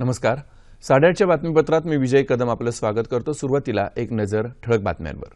नमस्कार. 8:30च्या बातमीपत्रात मी विजय कदम आपलं स्वागत करतो. सुरुवातीला एक नजर ठळक बातम्यांवर.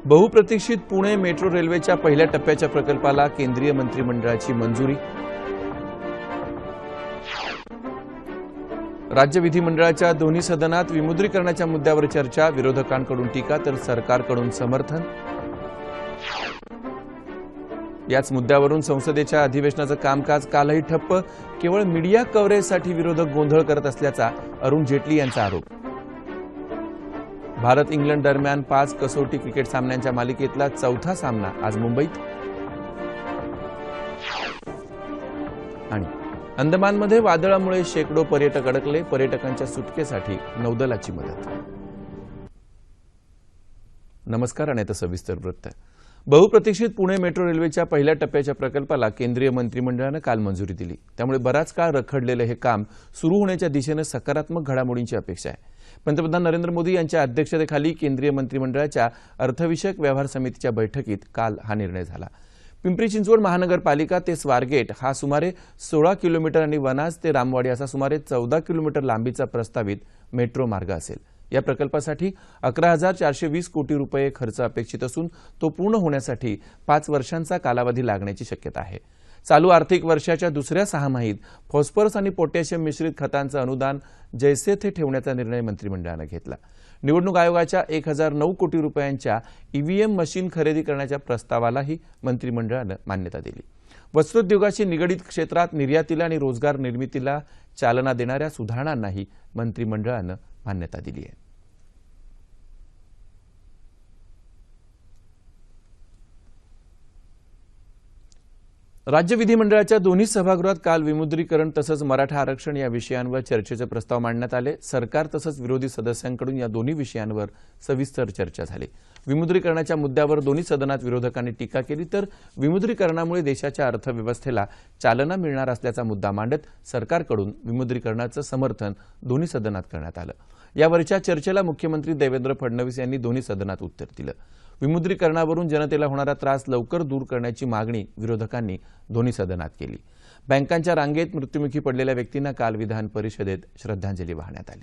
बहुप्रतीक्षित पुणे मेट्रो रेल्वेच्या पहिल्या टप्प्याच्या प्रकल्पाला केंद्रीय मंत्रिमंडळाची मंजुरी. राज्य विधिमंडळाच्या दोन्ही सदनात विमुद्रीकरणाच्या मुद्द्यावर चर्चा. विरोधकांकडून टीका तर सरकारकडून समर्थन. याच मुद्द्यावरून संसदेच्या अधिवेशनाचं कामकाज कालही ठप्प. केवळ मीडिया कव्हरेजसाठी विरोधक गोंधळ करत असल्याचा अरुण जेटली यांचा आरोप. भारत इंग्लंड दरम्यान 5 कसोटी क्रिकेट सामन्यांच्या मालिकेतला चौथा सामना आज मुंबईत. आणि अंदमानमध्ये वादळामुळे शेकडो पर्यटक अडकले. पर्यटकांच्या सुटकेसाठी नौदलाची मदत. नमस्कार आणि आता सविस्तर वृत्त. बहुप्रतीक्षित पुणे मेट्रो रेल्वेच्या पहिल्या टप्प्याच्या प्रकल्पाला केंद्रीय मंत्रिमंडळानं काल मंजुरी दिली. त्यामुळे बराच काळ रखडलेलं हे काम सुरू होण्याच्या दिशेनं सकारात्मक घडामोडींची अपेक्षा आहे. पंतप्रधान नरेंद्र मोदी यांच्या अध्यक्षतेखाली केंद्रीय मंत्रिमंडळाच्या अर्थविषयक व्यवहार समितीच्या बैठकीत काल हा निर्णय झाला. पिंपरी चिंचवड महानगरपालिका ते स्वारगेट हा सुमारे 16 किलोमीटर आणि वनाज ते रामवाडी असा सुमारे 14 किलोमीटर लांबीचा प्रस्तावित मेट्रो मार्ग असेल. या प्रकल्पासाठी 11,420 कोटी रुपये खर्च अपेक्षित असून तो पूर्ण होण्यासाठी 5 वर्षांचा कालावधी लागण्याची शक्यता आहे. चालू आर्थिक वर्षाच्या दुसऱ्या सहामाहीत फॉस्फरस आणि पोटॅशियम मिश्रित खतांचं अनुदान जैसे थे ठेवण्याचा निर्णय मंत्रिमंडळानं घेतला. निवडणूक आयोगाच्या 1,009 कोटी रुपयांच्या ईव्हीएम मशीन खरेदी करण्याच्या प्रस्तावालाही मंत्रिमंडळानं मान्यता दिली. वस्त्रोद्योगाशी निगडित क्षेत्रात निर्यातीला आणि रोजगार निर्मितीला चालना देणाऱ्या सुधारणांनाही मंत्रिमंडळानं मान्यता दिली आहे. राज्य विधिमंडळाच्या दोन्ही सभागृहात काल विमुद्रीकरण तसंच मराठा आरक्षण या विषयांवर चर्चेचे प्रस्ताव मांडण्यात आले. सरकार तसंच विरोधी सदस्यांकडून या दोन्ही विषयांवर सविस्तर चर्चा झाली. विमुद्रीकरणाच्या मुद्द्यावर दोन्ही सदनात विरोधकांनी टीका केली तर विमुद्रीकरणामुळे देशाच्या अर्थव्यवस्थेला चालना मिळणार असल्याचा मुद्दा मांडत सरकारकडून विमुद्रीकरणाचं समर्थन दोन्ही सदनात करण्यात आलं. यावरच्या चर्चेला मुख्यमंत्री देवेंद्र फडणवीस यांनी दोन्ही सदनात उत्तर दिलं. विमुद्रीकरणावरून जनतेला होणारा त्रास लवकर दूर करण्याची मागणी विरोधकांनी दोन्ही सदनात केली. बँकांच्या रांगेत मृत्युमुखी पडलेल्या व्यक्तींना काल विधान परिषदेत श्रद्धांजली वाहण्यात आली.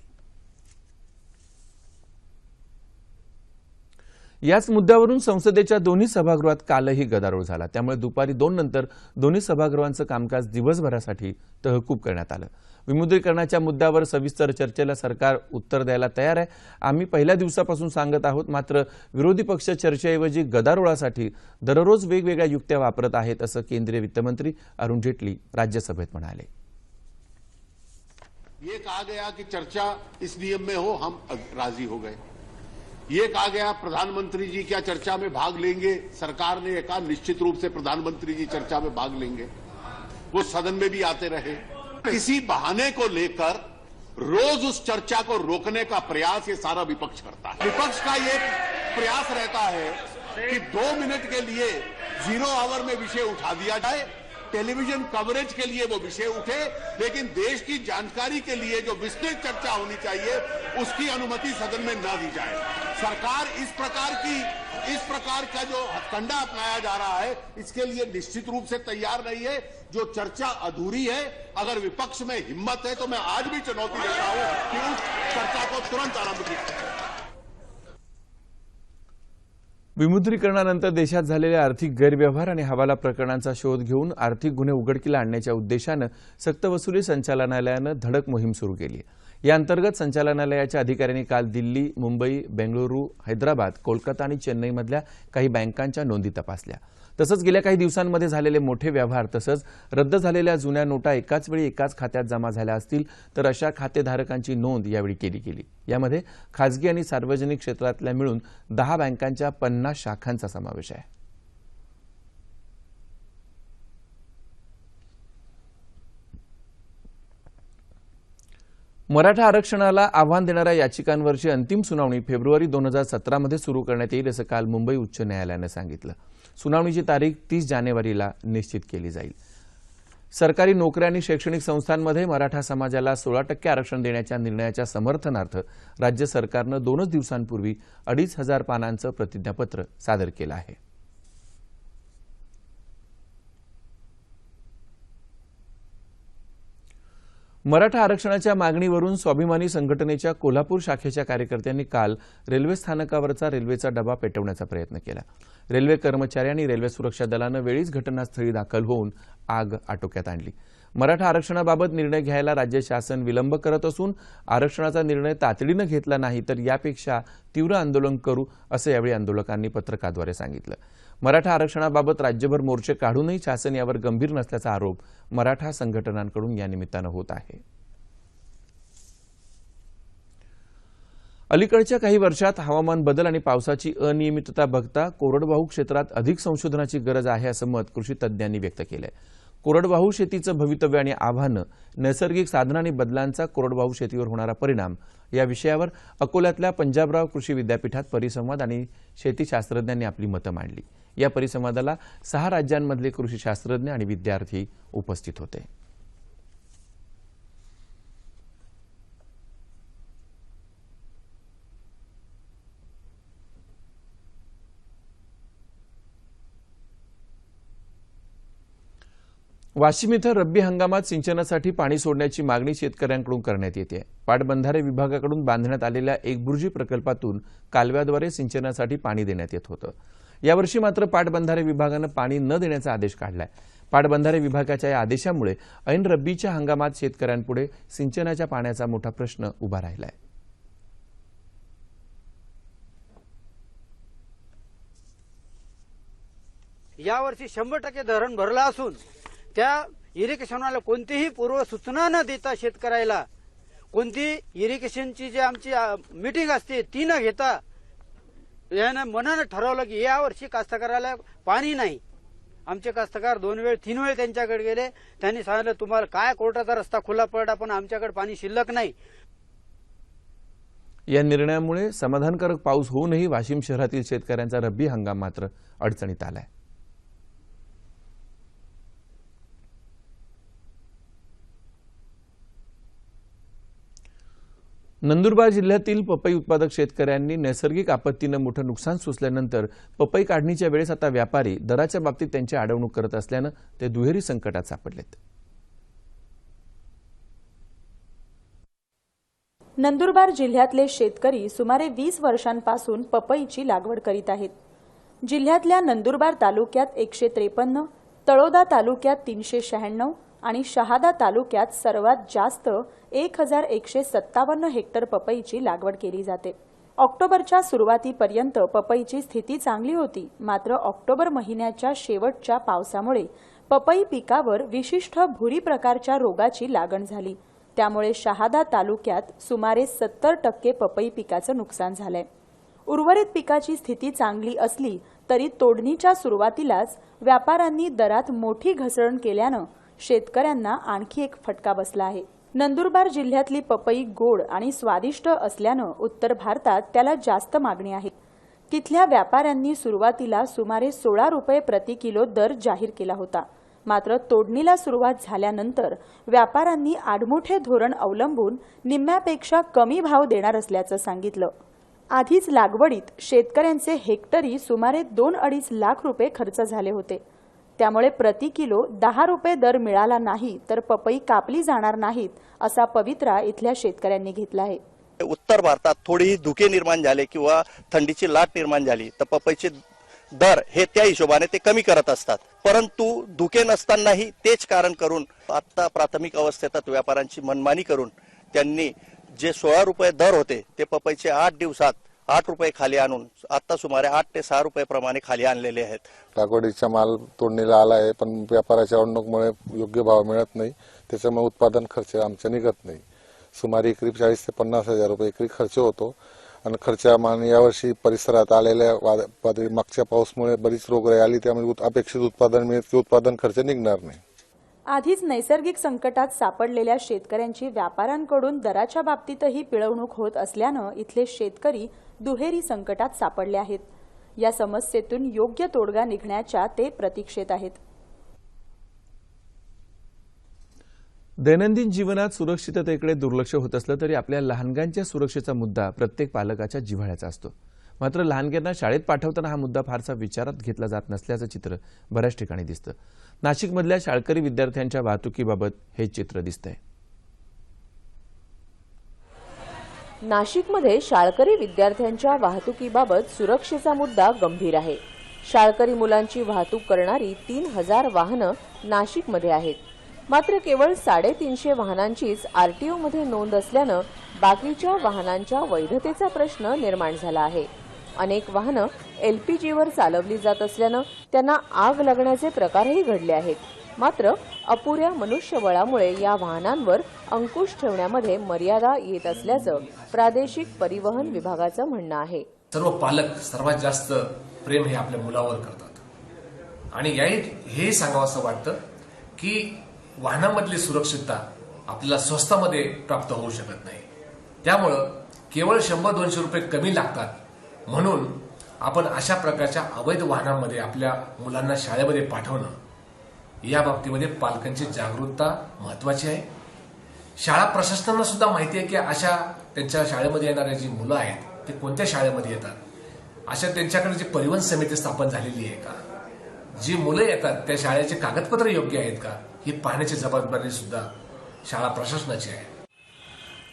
याच मुद्द्यावरून संसदेच्या दोन्ही सभागृहात कालही गदारोळ झाला. त्यामुळे दुपारी 2 नंतर दोन्ही सभागृहांचं कामकाज दिवसभरासाठी तहकूब करण्यात आलं. विमुद्रीकरणाच्या मुद्द्यावर सविस्तर चर्चेला सरकार उत्तर द्यायला तयार आहे. आम्ही पहिल्या दिवसापासून सांगत आहोत, मात्र विरोधी पक्ष चर्चेऐवजी गदारोळासाठी दररोज वेगवेगळ्या युक्त्या वापरत आहेत असं केंद्रीय वित्तमंत्री अरुण जेटली राज्यसभेत म्हणाले. ये कहा गया कि चर्चा इस नियम में हो, हम राजी हो गए. ये कहा गया प्रधानमंत्री जी क्या चर्चा में भाग लेंगे. सरकार ने कहा निश्चित रूप से प्रधानमंत्री जी चर्चा में भाग लेंगे. वो सदन में भी आते रहे. किसी बहाने को लेकर रोज उस चर्चा को रोकने का प्रयास ये सारा विपक्ष करता है. विपक्ष का ये प्रयास रहता है कि 2 मिनट के लिए 0 आवर में विषय उठा दिया जाए, टेलीविजन कवरेज के लिए वो विषय उठे, लेकिन देश की जानकारी के लिए जो विस्तृत चर्चा होनी चाहिए उसकी अनुमति सदन में न दी जाए. सरकार इस प्रकार का जो हथकंडा अपनाया जा रहा है इसके लिए निश्चित रूप से तैयार नहीं है. जो चर्चा अधूरी है, अगर विपक्ष में हिम्मत है तो मैं आज भी चुनौती देता हूं कि उस चर्चा को तुरंत आरंभ किया जाए. विमुद्रीकरणानंतर देशात झालेल्या आर्थिक गैरव्यवहार आणि हवाला प्रकरणांचा शोध घेऊन आर्थिक गुन्हे उघडकीला आणण्याच्या उद्देशानं सक्तवसुली संचालनालयानं धडक मोहीम सुरू केली आहे. या अंतर्गत संचालनालयाच्या अधिकाऱ्यांनी काल दिल्ली, मुंबई, बेंगळुरू, हैदराबाद, कोलकाता आणि चेन्नईमधल्या काही बँकांच्या नोंदी तपासल्या. तसंच गेल्या काही दिवसांमध्ये झालेले मोठे व्यवहार तसंच रद्द झालेल्या जुन्या नोटा एकाच वेळी एकाच खात्यात जमा झाल्या असतील तर अशा खातेधारकांची नोंद यावेळी केली गेली. यामध्ये खासगी आणि सार्वजनिक क्षेत्रातल्या मिळून 10 बँकांच्या 50 शाखांचा समावेश आहे. मराठा आरक्षणाला आव्हान देणाऱ्या याचिकांवरची अंतिम सुनावणी फेब्रुवारी 2017 मध्ये सुरू करण्यात येईल असं काल मुंबई उच्च न्यायालयानं सांगितलं. सुनावणीची तारीख 30 जानेवारीला निश्चित केली जाईल. सरकारी नोकऱ्या आणि शैक्षणिक संस्थांमध्ये मराठा समाजाला 16% आरक्षण देण्याच्या निर्णयाच्या समर्थनार्थ राज्य सरकारनं 2 दिवसांपूर्वी 2,500 पानांचं प्रतिज्ञापत्र सादर केलं आहे. मराठा आरक्षणाच्या मागणीवरून स्वाभिमानी संघटनेच्या कोल्हापूर शाखेच्या कार्यकर्त्यांनी काल रेल्वे स्थानकावरचा रेल्वेचा डबा पेटवण्याचा प्रयत्न केला। रेल्वे कर्मचारी आणि रेल्वे सुरक्षा दलानं वेळीच घटनास्थळी दाखल होऊन आग आटोक्यात आणली। मराठा आरक्षणाबाबत निर्णय घ्यायला राज्य शासन विलंब करत असून आरक्षणाचा निर्णय तातडीनं घेतला नाही तर यापेक्षा तीव्र आंदोलन करू असं यावेळी आंदोलकांनी पत्रकाद्वारे सांगितलं। मराठा आरक्षणाबाबत राज्यभर मोर्चे काढूनही शासन यावर गंभीर नसल्याचा आरोप मराठा संघटनांकडून या निमित्तानं होत आहे। अलीकडच्या काही वर्षात हवामान बदल आणि पावसाची अनियमितता बघता कोरडवाहू क्षेत्रात अधिक संशोधनाची गरज आहे असं मत कृषी तज्ज्ञांनी व्यक्त केलंय। कोरडवाहू शेतीचं भवितव्य आणि आव्हानं, नैसर्गिक साधनं आणि बदलांचा कोरडवाहू शेतीवर होणारा परिणाम या विषयावर अकोल्यातल्या पंजाबराव कृषी विद्यापीठात परिसंवाद आणि शेतीशास्त्रज्ञांनी आपली मतं मांडली। या परिसंवादाला 6 राज्यांमधले कृषी शास्त्रज्ञ आणि विद्यार्थी उपस्थित होते। वाशिम इथं रब्बी हंगामात सिंचनासाठी पाणी सोडण्याची मागणी शेतकऱ्यांकडून करण्यात येते। पाटबंधारे विभागाकडून बांधण्यात आलेल्या एकबुर्जी प्रकल्पातून कालव्याद्वारे सिंचनासाठी पाणी देण्यात येत होतं। यावर्षी मात्र पाटबंधारे विभागानं पाणी न देण्याचा आदेश काढलाय। पाटबंधारे विभागाच्या या आदेशामुळे ऐन रब्बीच्या हंगामात शेतकऱ्यांपुढे सिंचनाच्या पाण्याचा मोठा प्रश्न उभा राहिलाय। यावर्षी 100% धरण भरलं असून त्या इरिगेशनवाला कोणतीही पूर्व सूचना न देता शेतकऱ्याला कोणती इरिगेशनची जी आमची मीटिंग असते ती न घेता यानं मनानं ठरवलं की यावर्षी कास्तकाराला पाणी नाही। आमचे कास्तकार 2 वेळ 3 वेळ त्यांच्याकडे गेले। त्यांनी सांगितलं तुम्हाला काय कोर्टाचा रस्ता खुला पडला पण आमच्याकडे पाणी शिल्लक नाही। या निर्णयामुळे समाधानकारक पाऊस होऊनही वाशिम शहरातील शेतकऱ्यांचा रब्बी हंगाम मात्र अडचणीत आलाय। नंदुरबार जिल्ह्यातील पपई उत्पादक शेतकऱ्यांनी नैसर्गिक आपत्तीनं मोठं नुकसान सोसल्यानंतर पपई काढणीच्या वेळेस आता व्यापारी दराच्या बाबतीत त्यांची अडवणूक करत असल्यानं ते दुहेरी संकटात सापडलेत। नंदुरबार जिल्ह्यातले शेतकरी सुमारे 20 वर्षांपासून पपईची लागवड करीत आहेत। जिल्ह्यातल्या नंदुरबार तालुक्यात 153, तळोदा तालुक्यात 396 आणि शहादा तालुक्यात सर्वात जास्त 1157 हेक्टर पपईची लागवड केली जाते। ऑक्टोबरच्या सुरुवातीपर्यंत पपईची स्थिती चांगली होती, मात्र ऑक्टोबर महिन्याच्या शेवटच्या पावसामुळे पपई पिकावर विशिष्ट भुरी प्रकारच्या रोगाची लागण झाली। त्यामुळे शहादा तालुक्यात सुमारे 70% पपई पिकाचं नुकसान झालंय। उर्वरित पिकाची स्थिती चांगली असली तरी तोडणीच्या सुरुवातीलाच व्यापाऱ्यांनी दरात मोठी घसरण केल्यानं शेतकऱ्यांना आणखी एक फटका बसला आहे। नंदुरबार जिल्ह्यातली पपई गोड आणि स्वादिष्ट असल्यानं उत्तर भारतात त्याला जास्त मागणी आहे। तिथल्या व्यापाऱ्यांनी सुरुवातीला सुमारे 16 रुपये प्रति किलो दर जाहीर केला होता, मात्र तोडणीला सुरुवात झाल्यानंतर व्यापाऱ्यांनी आडमुठे धोरण अवलंबून निम्म्यापेक्षा कमी भाव देणार असल्याचं सांगितलं। आधीच लागवडीत शेतकऱ्यांचे हेक्टरी सुमारे 2-2.5 लाख रुपये खर्च झाले होते। त्यामुळे प्रति किलो 10 रुपये दर मिळाला नाही तर पपई कापली जाणार नाहीत असा पवित्रा इथल्या शेतकऱ्यांनी घेतला आहे। उत्तर भारतात थोडी धुके निर्माण झाले किंवा थंडीची लाट निर्माण झाली तर पपईचे दर हे त्या हिशोबाने ते कमी करत असतात, परंतु धुके नसतानाही तेच कारण करून आता प्राथमिक अवस्थेत व्यापाऱ्यांची मनमानी करून त्यांनी जे 16 रुपये दर होते ते पपईचे 8 दिवसात 8 रुपये खाली आणून आता सुमारे 8 ते 6 रुपये प्रमाणे खाली आणलेले आहेत। लागवडीचा माल तोडणीला आला आहे, पण व्यापाराच्या अडवणुकीमुळे योग्य भाव मिळत नाही, त्याच्यामुळे उत्पादन खर्च आमचा निघत नाही। सुमारे एकरी 40 ते 50 हजार रुपये एकरी खर्च होतो आणि खर्चामाने यावर्षी परिसरात आलेल्या मागच्या पावसामुळे बरीच रोगराई आली, त्यामुळे अपेक्षित उत्पादन मिळत की उत्पादन खर्च निघणार नाही। आधीच नैसर्गिक संकटात सापडलेल्या शेतकऱ्यांची व्यापाऱ्यांकडून दराच्या बाबतीतही पिळवणूक होत असल्यानं इथले शेतकरी दुहेरी संकटात सापडले आहेत। या समस्येतून योग्य तोडगा निघण्याच्या ते प्रतीक्षेत आहेत। दैनंदिन जीवनात सुरक्षिततेकडे दुर्लक्ष होत असलं तरी आपल्या लहानग्यांच्या सुरक्षेचा मुद्दा प्रत्येक पालकाच्या जिव्हाळ्याचा असतो। मात्र लहानग्यांना शाळेत पाठवताना हा मुद्दा फारसा विचारात घेतला जात नसल्याचं चित्र बऱ्याच ठिकाणी दिसतं। नाशिकमधल्या शाळकरी विद्यार्थ्यांच्या वाहतुकीबाबत हे चित्र दिसतंय। नाशिकमध्ये शाळकरी विद्यार्थ्यांच्या वाहतुकीबाबत सुरक्षेचा मुद्दा गंभीर आहे. शाळकरी मुलांची वाहतूक करणारी 3000 वाहनं नाशिकमध्ये आहेत. मात्र केवळ 350 वाहनांचीच आरटीओमध्ये नोंद असल्यानं बाकीच्या वाहनांच्या वैधतेचा प्रश्न निर्माण झाला आहे. अनेक वाहनं एलपीजीवर चालवली जात असल्यानं त्यांना आग लागण्याचे प्रकारही घडले आहेत. मात्र अपुऱ्या मनुष्यबळामुळे या वाहनांवर अंकुश ठेवण्यामध्ये मर्यादा येत असल्याचं प्रादेशिक परिवहन विभागाचं म्हणणं आहे. सर्व पालक सर्वात जास्त प्रेम हे आपल्या मुलावर करतात आणि हे सांगावंसं वाटतं की वाहनामधली सुरक्षितता आपल्याला स्वस्तामध्ये प्राप्त होऊ शकत नाही. त्यामुळं केवळ 100-200 रुपये कमी लागतात म्हणून आपण अशा प्रकारच्या अवैध वाहनांमध्ये आपल्या मुलांना शाळेमध्ये पाठवणं, या बाबतीमध्ये पालकांची जागरूकता महत्वाची आहे. शाळा प्रशासनाला सुद्धा माहिती आहे की अशा त्यांच्या शाळेमध्ये येणाऱ्या जी मुलं आहेत ते कोणत्या शाळेमध्ये येतात, अशा त्यांच्याकडे जी परिवहन समिती स्थापन झालेली आहे का, जी मुलं येतात त्या शाळेचे कागदपत्र योग्य आहेत का, ही पाहण्याची जबाबदारी सुद्धा शाळा प्रशासनाची आहे.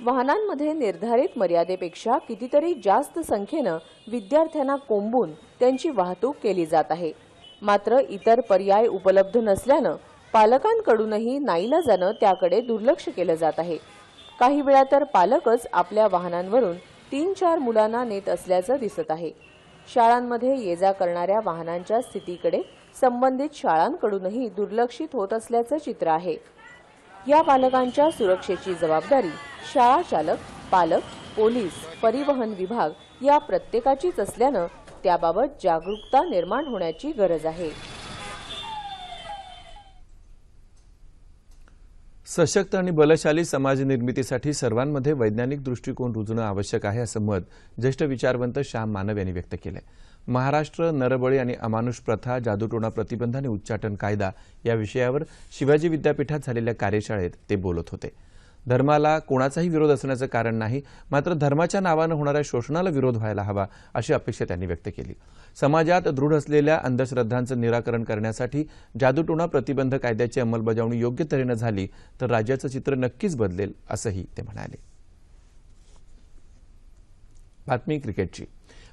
वाहनांमध्ये निर्धारित मर्यादेपेक्षा कितीतरी जास्त संख्येनं विद्यार्थ्यांना कोंबून त्यांची वाहतूक केली जात आहे. मात्र इतर पर्याय उपलब्ध नसल्यानं पालकांकडूनही नाईलाजानं त्याकडे दुर्लक्ष केलं जात आहे. काही वेळा तर पालकच आपल्या वाहनांवरून 3-4 मुलांना नेत असल्याचं दिसत आहे. शाळांमध्ये ये जा करणाऱ्या वाहनांच्या स्थितीकडे संबंधित शाळांकडूनही दुर्लक्षित होत असल्याचं चित्र आहे. या पालकांच्या सुरक्षेची जबाबदारी शाळा चालक, पालक, पोलीस, परिवहन विभाग या प्रत्येकाचीच असल्यानं त्याबाबत जागरूकता निर्माण होण्याची गरज आहे. सशक्त आणि बलशाली समाज निर्मितीसाठी सर्वांमध्ये वैज्ञानिक दृष्टिकोन रुजणं आवश्यक आहे असं मत ज्येष्ठ विचारवंत श्याम मानव यांनी व्यक्त केलंय. महाराष्ट्र नरबळी आणि अमानुष प्रथा, जादूटोणा प्रतिबंध आणि उच्चाटन कायदा या विषयावर शिवाजी विद्यापीठात झालेल्या कार्यशाळेत ते बोलत होते. धर्माला कोणाचाही विरोध असण्याचं कारण नाही, मात्र धर्माच्या नावानं होणाऱ्या शोषणाला विरोध व्हायला हवा अशी अपेक्षा त्यांनी व्यक्त केली. समाजात दृढ असलेल्या अंधश्रद्धांचं निराकरण करण्यासाठी जादूटोणा प्रतिबंध कायद्याची अंमलबजावणी योग्य तऱ्हेनं झाली तर राज्याचं चित्र नक्कीच बदलेल असंही ते म्हणाले. बातमी क्रिकेटची.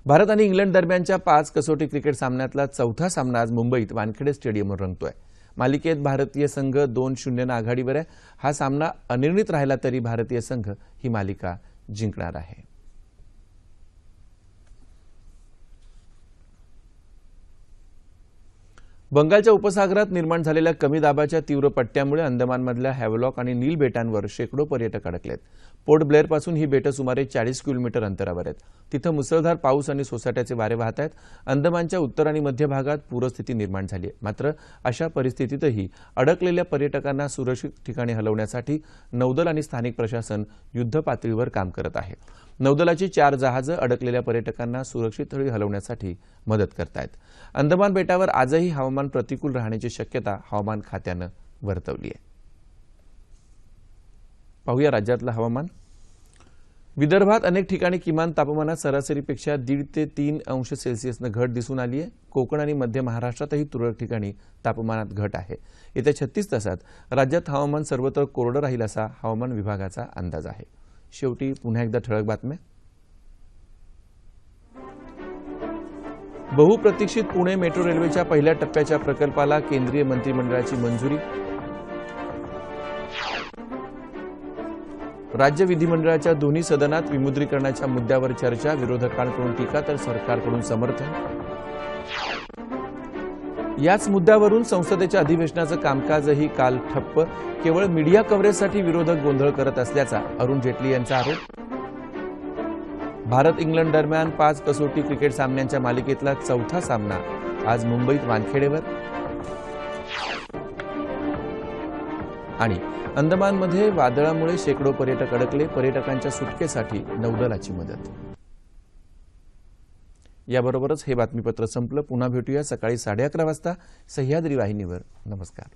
भारत आणि इंग्लंड दरम्यानच्या 5 कसोटी क्रिकेट सामन्यातला चौथा सामना आज मुंबईत वानखेडे स्टेडियमवर रंगतोय. मालिकेत भारतीय संघ 2-0 आघाडीवर आहे. हा सामना अनिर्णित राहिला तरी भारतीय संघ ही मालिका जिंकणार आहे. बंगालच्या उपसागरात निर्माण झालेल्या कमी दाबाच्या तीव्र पट्ट्यामुळे अंदमानमधल्या हॅवलॉक आणि नील बेटांवर शेकडो पर्यटक अडकलेत. पोर्ट ब्लेअरपासून ही बेटं सुमारे 40 किलोमीटर अंतरावर आहेत. तिथं मुसळधार पाऊस आणि सोसाट्याचे वारे वाहत आहेत. अंदमानच्या उत्तर आणि मध्य भागात पूरस्थिती निर्माण झाली आहे. मात्र अशा परिस्थितीतही अडकलेल्या पर्यटकांना सुरक्षित ठिकाणी हलवण्यासाठी नौदल आणि स्थानिक प्रशासन युद्धपातळीवर काम करत आहे. नौदलाची 4 जहाजं अडकलेल्या पर्यटकांना सुरक्षित स्थळी हलवण्यासाठी मदत करतायत. अंदमान बेटावर आजही हवामान प्रतिकूल राहण्याची शक्यता हवामान खात्यानं वर्तवली आहे. पाहूया राज्यातलं हवामान. विदर्भात अनेक ठिकाणी किमान तापमानात सरासरीपेक्षा 1.5 ते 3 अंश सेल्सिअसनं घट दिसून आली आहे. कोकण आणि मध्य महाराष्ट्रातही तुरळक ठिकाणी तापमानात घट आहे. येत्या 36 तासात राज्यात हवामान सर्वत्र कोरडं राहील असा हवामान विभागाचा अंदाज आहे. शेवटी पुन्हा एकदा ठळक बातम्या. बहुप्रतीक्षित पुणे मेट्रो रेल्वेच्या पहिल्या टप्प्याच्या प्रकल्पाला केंद्रीय मंत्रिमंडळाची मंजुरी. राज्य विधिमंडळाच्या दोन्ही सदनात विमुद्रीकरणाच्या मुद्द्यावर चर्चा. विरोधकांकडून टीका तर सरकारकडून समर्थन. याच मुद्द्यावरून संसदेच्या अधिवेशनाचं कामकाजही काल ठप्प. केवळ मीडिया कव्हरेजसाठी विरोधक गोंधळ करत असल्याचा अरुण जेटली यांचा आरोप. भारत इंग्लंड दरम्यान 5 कसोटी क्रिकेट सामन्यांच्या मालिकेतला चौथा सामना आज मुंबईत वानखेडेवर. आणि अंदमानमध्ये वादळामुळे शेकडो पर्यटक अडकले. पर्यटकांच्या सुटकेसाठी नौदलाची मदत. याबरोबरच हे बातमीपत्र संपलं. पुन्हा भेटूया सकाळी 11:30 वाजता सह्याद्री वाहिनीवर. नमस्कार.